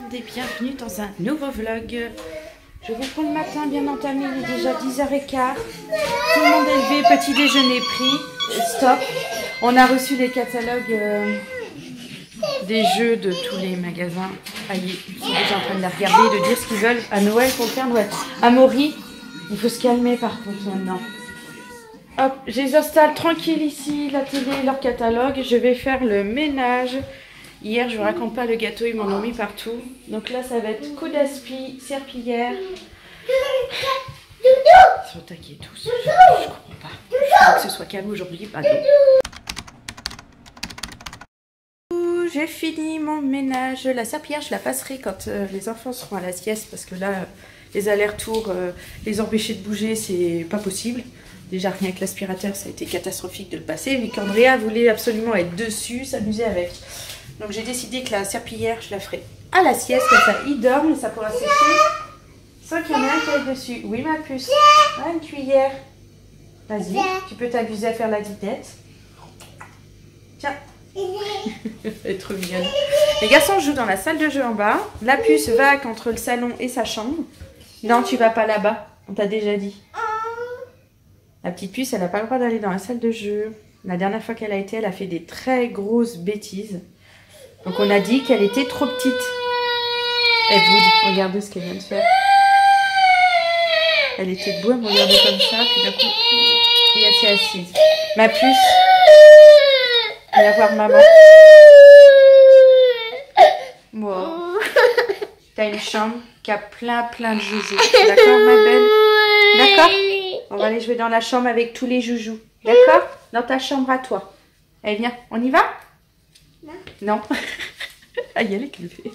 monde et bienvenue dans un nouveau vlog. Je vous prends le matin bien entamé, il est déjà 10h15. Tout le monde est levé, petit déjeuner pris. Stop. On a reçu les catalogues des jeux de tous les magasins. Aïe, ils sont déjà en train de la regarder, de dire ce qu'ils veulent à Noël pour le faire. Ouais. Amaury, il faut se calmer par contre maintenant. Hop, je les installe tranquille ici, la télé, leur catalogue. Je vais faire le ménage. Hier, je vous raconte pas, le gâteau, ils m'en ont mis partout. Donc là, ça va être coup d'aspi, serpillière. Ils sont taqués tous. Je comprends pas. Je veux que ce soit calme aujourd'hui, pardon. J'ai fini mon ménage. La serpillière, je la passerai quand les enfants seront à la sieste. Parce que là, les allers-retours, les empêcher de bouger, c'est pas possible. Déjà, rien que l'aspirateur, ça a été catastrophique de le passer. Mais qu'Andrea voulait absolument être dessus, s'amuser avec. Donc j'ai décidé que la serpillière, je la ferai à la sieste, comme ça ils dorment et ça pourra sécher sans qu'il y en ait un qui aille dessus. Oui ma puce, ah, une cuillère. Vas-y, tu peux t'amuser à faire la didette. Tiens. Elle est trop mignonne. Les garçons jouent dans la salle de jeu en bas. La puce vague entre le salon et sa chambre. Non, tu vas pas là-bas, on t'a déjà dit. La petite puce, elle n'a pas le droit d'aller dans la salle de jeu. La dernière fois qu'elle a été, elle a fait des très grosses bêtises. Donc on a dit qu'elle était trop petite. Elle boude, regarde ce qu'elle vient de faire. Elle était debout, elle me regardait comme ça, puis d'un coup, et elle s'est assise. Ma puce, viens voir maman. Wow. T'as une chambre qui a plein de joujoux. D'accord ma belle? D'accord? On va aller jouer dans la chambre avec tous les joujoux. D'accord? Dans ta chambre à toi. Allez viens, on y va? Non. Aïe, elle est calfée.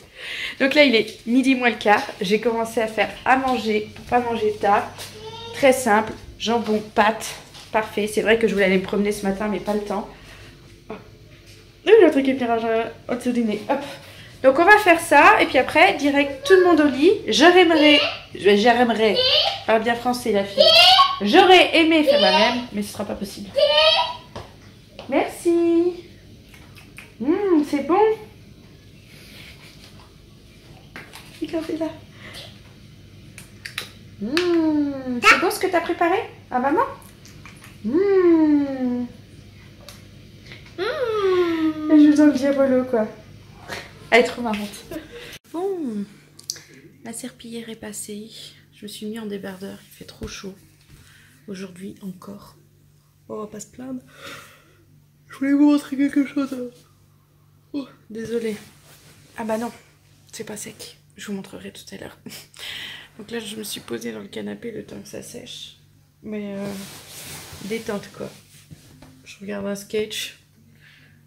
Donc là, il est midi moins le quart. J'ai commencé à faire à manger, pour pas manger tard. Très simple. Jambon, pâtes. Parfait. C'est vrai que je voulais aller me promener ce matin, mais pas le temps. Le truc est pirage au-dessous du nez. Hop. Donc on va faire ça. Et puis après, direct, tout le monde au lit. J'aimerais. Parle bien français, la fille. J'aurais aimé faire la même, mais ce sera pas possible. Merci. C'est bon. Regardez là. C'est bon ce que tu as préparé à maman? Elle joue dans le diabolo quoi. Elle est trop marrante. Bon, la serpillière est passée. Je me suis mis en débardeur. Il fait trop chaud. Aujourd'hui encore. On va pas se plaindre. Je voulais vous montrer quelque chose. Oh, désolée. Ah bah non, c'est pas sec. Je vous montrerai tout à l'heure. Donc là, je me suis posée dans le canapé le temps que ça sèche. Mais détente quoi. Je regarde un sketch.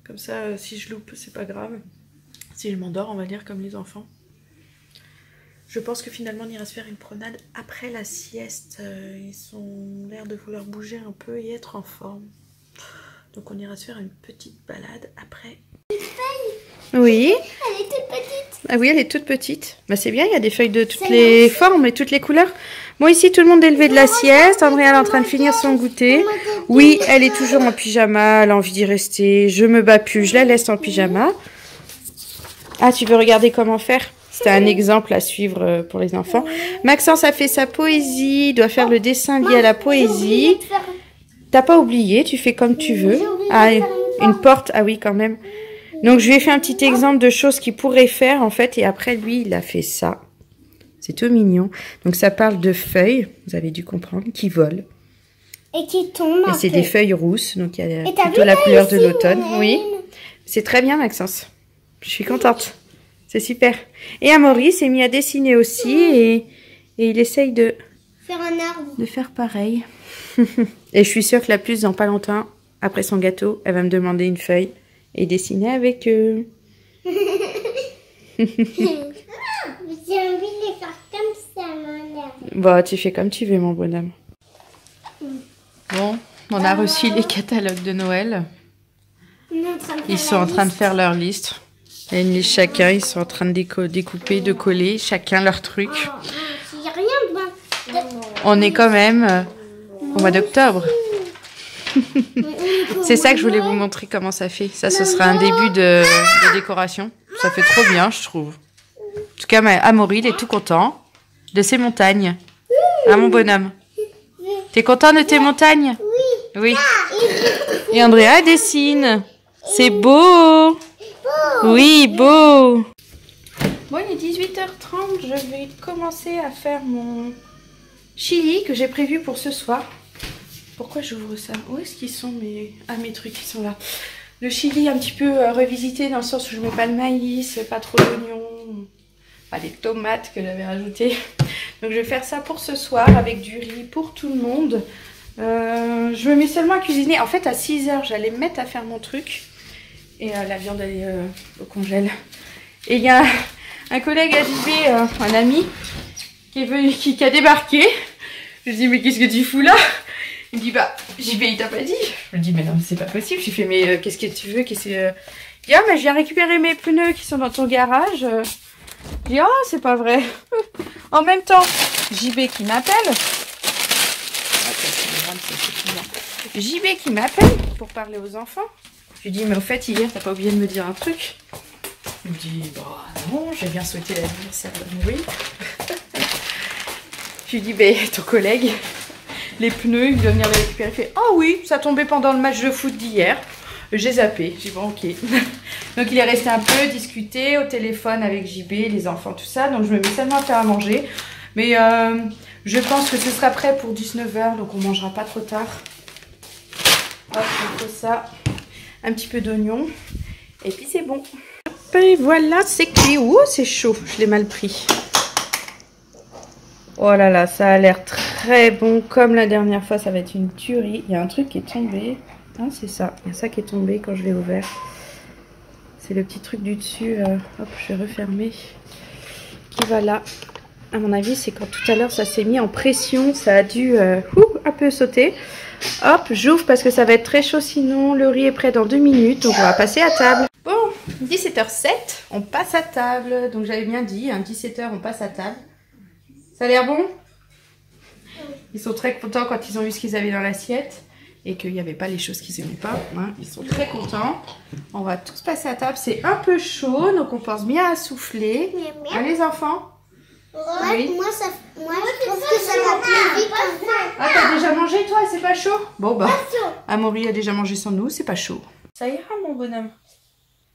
Comme ça, si je loupe, c'est pas grave. Si je m'endors, on va dire comme les enfants. Je pense que finalement, on ira se faire une promenade après la sieste. Ils ont l'air de vouloir bouger un peu et être en forme. Donc on ira se faire une petite balade après. Oui. Elle est toute petite. Ah oui, elle est toute petite. Bah c'est bien, il y a des feuilles de toutes les formes et toutes les couleurs. Moi ici, tout le monde est levé de la sieste. Andrea est en train de finir son goûter. Oui, elle est toujours en pyjama. Elle a envie d'y rester. Je me bats plus, je la laisse en pyjama. Ah, tu veux regarder comment faire? C'était un exemple à suivre pour les enfants. Maxence a fait sa poésie. Il doit faire le dessin lié à la poésie. T'as pas oublié, tu fais comme tu veux. Ah, une porte, ah oui quand même. Donc je lui ai fait un petit exemple de choses qu'il pourrait faire en fait. Et après lui, il a fait ça. C'est tout mignon. Donc ça parle de feuilles, vous avez dû comprendre, qui volent. Et qui tombent. Et c'est des feuilles rousses, donc il y a plutôt la couleur de l'automne. Oui, c'est très bien Maxence. Je suis contente. C'est super. Et Amaury s'est mis à dessiner aussi et il essaye de faire un arbre. De faire pareil. Et je suis sûre que la puce, dans pas longtemps, après son gâteau, elle va me demander une feuille et dessiner avec eux. J'ai envie de les faire comme ça, mon arbre. Bon, tu fais comme tu veux, mon bonhomme. Bon, on a reçu les catalogues de Noël. Ils sont en train de faire leur liste. Il y a une liste chacun, ils sont en train de découper, de coller, chacun leur truc. On est quand même au mois d'octobre. C'est ça que je voulais vous montrer comment ça fait. Ça, ce sera un début de décoration. Ça fait trop bien, je trouve. tout cas, Amaury, il est tout content de ses montagnes. Hein, mon bonhomme? T'es content de tes montagnes? Oui. Et Andrea dessine. C'est beau. Oui, beau. Bon, il est 18h30. Je vais commencer à faire mon chili que j'ai prévu pour ce soir. Pourquoi j'ouvre ça? Où est-ce qu'ils sont mes... Ah, mes trucs, ils sont là. Le chili un petit peu revisité dans le sens où je mets pas le maïs, pas trop d'oignons, pas les tomates que j'avais rajoutées. Donc je vais faire ça pour ce soir avec du riz pour tout le monde. Je me mets seulement à cuisiner. En fait, à 6h, j'allais me mettre à faire mon truc. Et la viande, elle est au congèle. Et il y a un collègue à JB, un ami, qui a débarqué. Je lui dis, mais qu'est-ce que tu fous là? Il me dit, bah, JB, il t'a pas dit? Je lui dis, mais non, c'est pas possible. Je lui fais, mais qu'est-ce que tu veux? Il dit, ah, mais je viens récupérer mes pneus qui sont dans ton garage. Je dis, oh, c'est pas vrai. En même temps, JB qui m'appelle. JB qui m'appelle pour parler aux enfants. Je lui dis, mais au fait, hier, t'as pas oublié de me dire un truc? Il me dit, bah non, j'ai bien souhaité l'anniversaire d'Amaury. Je lui dis, ben, ton collègue, les pneus, il doit venir les récupérer. Il fait, ah oui, ça tombait pendant le match de foot d'hier. J'ai zappé. J'ai dit, bon, ok. Donc, il est resté un peu discuté au téléphone avec JB, les enfants, tout ça. Donc, je me mets seulement à faire à manger. Mais je pense que ce sera prêt pour 19h, donc on mangera pas trop tard. Hop, on fait ça. Un petit peu d'oignon. Et puis, c'est bon. Et voilà, c'est cuit. Ouh, c'est chaud. Je l'ai mal pris. Oh là là, ça a l'air très bon. Comme la dernière fois, ça va être une tuerie. Il y a un truc qui est tombé. Ah, c'est ça. Il y a ça qui est tombé quand je l'ai ouvert. C'est le petit truc du dessus. Hop, je vais refermer. Qui va là. À mon avis, c'est quand tout à l'heure, ça s'est mis en pression. Ça a dû un peu sauter. Hop, j'ouvre parce que ça va être très chaud sinon. Le riz est prêt dans 2 minutes. Donc, on va passer à table. Bon, 17h07. On passe à table. Donc, j'avais bien dit, hein, 17h, on passe à table. Ça a l'air bon? Ils sont très contents quand ils ont vu ce qu'ils avaient dans l'assiette et qu'il n'y avait pas les choses qu'ils n'aimaient pas. Hein. Ils sont très contents. On va tous passer à table. C'est un peu chaud, donc on pense bien à souffler. Hein, les enfants? Oui. Moi, je trouve que ça va plus vite. Ah, t'as déjà mangé toi? C'est pas chaud? Bon, bah, Amaury a déjà mangé sans nous, c'est pas chaud. Ça ira, mon bonhomme.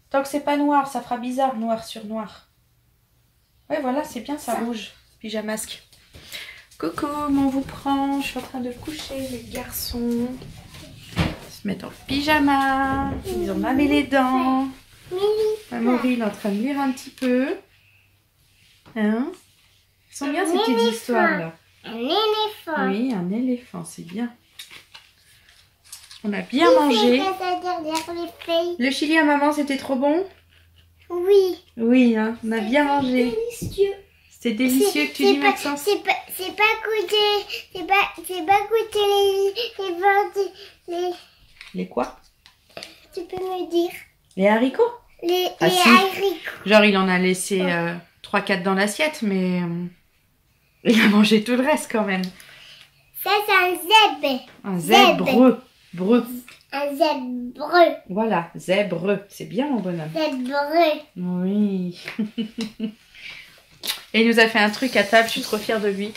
Tant que c'est pas noir, ça fera bizarre, noir sur noir. Ouais, voilà, c'est bien, ça rouge. Pyjamasque. Coucou, on vous prend. Je suis en train de coucher les garçons. Ils se mettent en pyjama. Ils ont lavé les dents. Amaury, il est en train de lire un petit peu. Hein? Ils sont bien ces petites histoires-là. Un éléphant. Oui, un éléphant, c'est bien. On a bien mangé. Le chili à maman, c'était trop bon? Oui. Oui, hein, on a bien mangé. Délicieux. C'est délicieux que tu dis, Maxence. C'est pas goûter les Les quoi? tu peux me dire Les haricots? les Ah, si. haricots. Genre, il en a laissé 3-4 dans l'assiette, mais il a mangé tout le reste quand même. Ça c'est un zèbre. Un zèbre. Breu. Un zèbre. Voilà, zèbre. C'est bien, mon bonhomme. Zèbre. Oui. Et il nous a fait un truc à table, je suis trop fière de lui.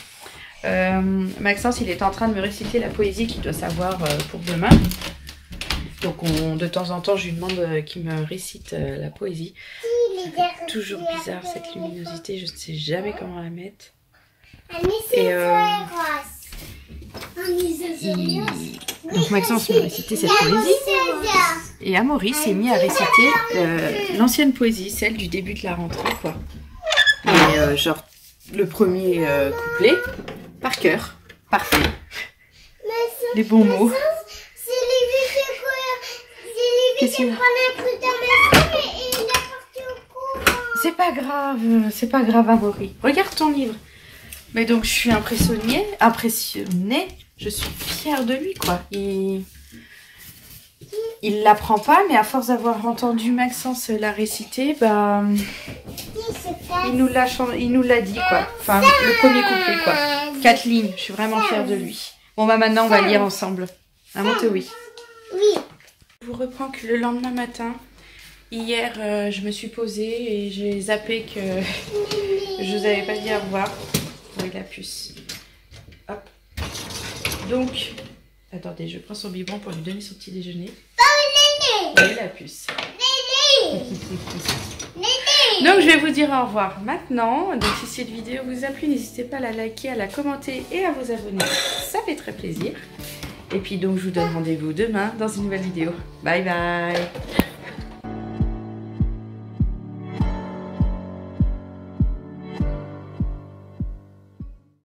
Maxence, il est en train de me réciter la poésie qu'il doit savoir pour demain. Donc de temps en temps, je lui demande qu'il me récite la poésie. Toujours bizarre cette luminosité, je ne sais jamais comment la mettre. Et donc Maxence m'a récité cette poésie. Et Amaury s'est mis à réciter l'ancienne poésie, celle du début de la rentrée, quoi. Et genre le premier couplet, par cœur, parfait. Les bons mots. C'est pas grave Amaury. Regarde ton livre. Mais donc je suis impressionnée, je suis fière de lui quoi. Il l'apprend pas, mais à force d'avoir entendu Maxence la réciter, bah il nous l'a dit quoi. Enfin le premier couplet quoi. 4 lignes, je suis vraiment fière de lui. Bon bah maintenant on va lire ensemble. Un mot oui. Oui. Je vous reprends que le lendemain matin, Hier, je me suis posée et j'ai zappé que je vous avais pas dit au revoir. Oui, la puce. Hop. Donc, attendez, je prends son biberon pour lui donner son petit déjeuner. Oui, la puce. Donc, je vais vous dire au revoir maintenant. Donc, si cette vidéo vous a plu, n'hésitez pas à la liker, à la commenter et à vous abonner. Ça fait très plaisir. Et puis, donc, je vous donne rendez-vous demain dans une nouvelle vidéo. Bye bye.